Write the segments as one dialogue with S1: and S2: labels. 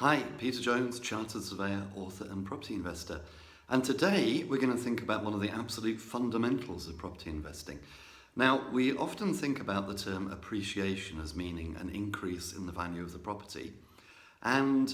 S1: Hi, Peter Jones, Chartered Surveyor, author and property investor. And today we're going to think about one of the absolute fundamentals of property investing. Now, we often think about the term appreciation as meaning an increase in the value of the property. And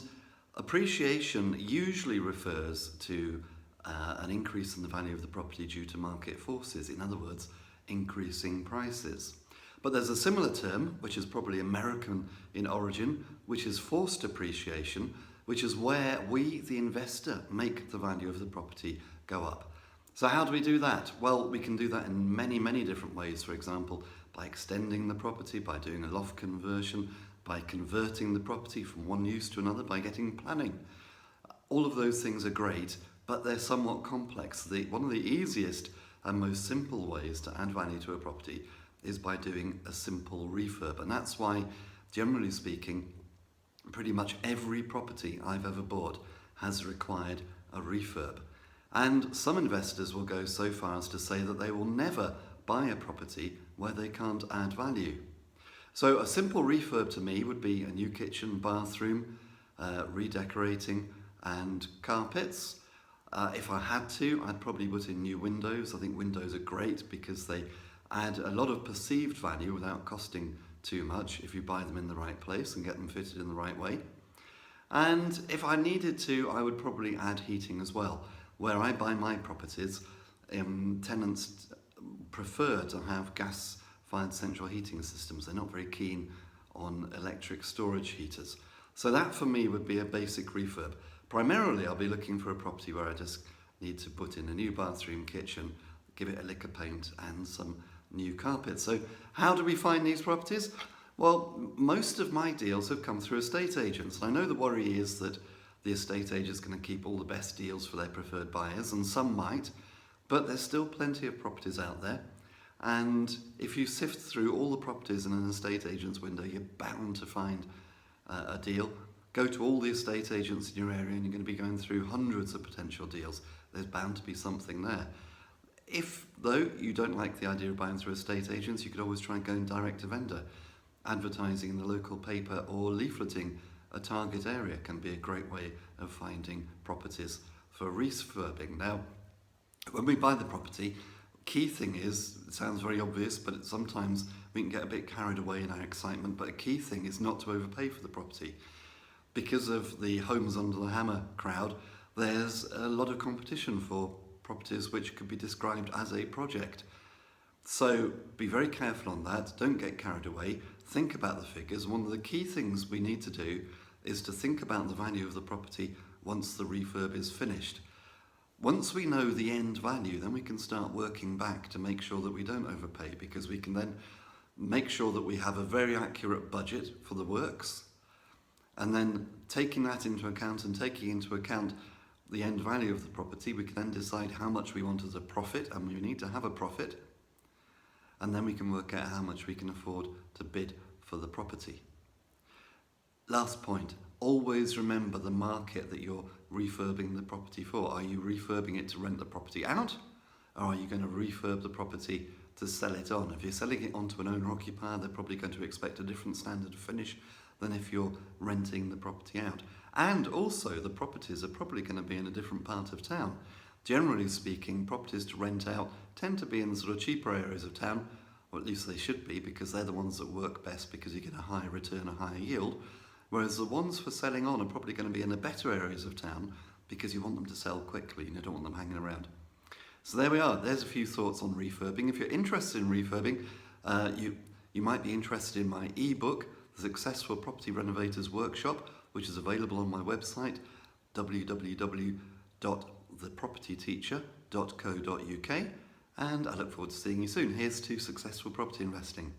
S1: appreciation usually refers to an increase in the value of the property due to market forces. In other words, increasing prices. But there's a similar term, which is probably American in origin, which is forced appreciation, which is where we, the investor, make the value of the property go up. So how do we do that? Well, we can do that in many, many different ways. For example, by extending the property, by doing a loft conversion, by converting the property from one use to another, by getting planning. All of those things are great, but they're somewhat complex. One of the easiest and most simple ways to add value to a property is by doing a simple refurb. And that's why, generally speaking, pretty much every property I've ever bought has required a refurb. And some investors will go so far as to say that they will never buy a property where they can't add value. So a simple refurb to me would be a new kitchen, bathroom, redecorating and carpets. If I had to, I'd probably put in new windows. I think windows are great because they add a lot of perceived value without costing too much if you buy them in the right place and get them fitted in the right way. And if I needed to, I would probably add heating as well. Where I buy my properties, tenants prefer to have gas-fired central heating systems. They're not very keen on electric storage heaters. So that for me would be a basic refurb. Primarily I'll be looking for a property where I just need to put in a new bathroom, kitchen, give it a lick of paint and some new carpet. So how do we find these properties? Well, most of my deals have come through estate agents. I know the worry is that the estate agent is going to keep all the best deals for their preferred buyers, and some might, but there's still plenty of properties out there. And if you sift through all the properties in an estate agent's window, you're bound to find a deal. Go to all the estate agents in your area and you're going to be going through hundreds of potential deals. There's bound to be something there. If, though, you don't like the idea of buying through estate agents, you could always try going direct to vendor. Advertising in the local paper or leafleting a target area can be a great way of finding properties for refurbing. Now, when we buy the property, key thing is, it sounds very obvious, but sometimes we can get a bit carried away in our excitement, but a key thing is not to overpay for the property. Because of the homes under the hammer crowd, there's a lot of competition for properties which could be described as a project. So be very careful on that, don't get carried away, think about the figures. One of the key things we need to do is to think about the value of the property once the refurb is finished. Once we know the end value, then we can start working back to make sure that we don't overpay, because we can then make sure that we have a very accurate budget for the works, and then taking that into account and taking into account the end value of the property, we can then decide how much we want as a profit, and we need to have a profit, and then we can work out how much we can afford to bid for the property. Last point, always remember the market that you're refurbing the property for. Are you refurbing it to rent the property out, or are you going to refurb the property to sell it on? If you're selling it on to an owner-occupier, they're probably going to expect a different standard of finish than if you're renting the property out. And also, the properties are probably going to be in a different part of town. Generally speaking, properties to rent out tend to be in the sort of cheaper areas of town, or at least they should be, because they're the ones that work best because you get a higher return, a higher yield. Whereas the ones for selling on are probably going to be in the better areas of town because you want them to sell quickly and you don't want them hanging around. So there we are. There's a few thoughts on refurbing. If you're interested in refurbing, you might be interested in my ebook, The Successful Property Renovators Workshop, which is available on my website, www.thepropertyteacher.co.uk, and I look forward to seeing you soon. Here's to successful property investing.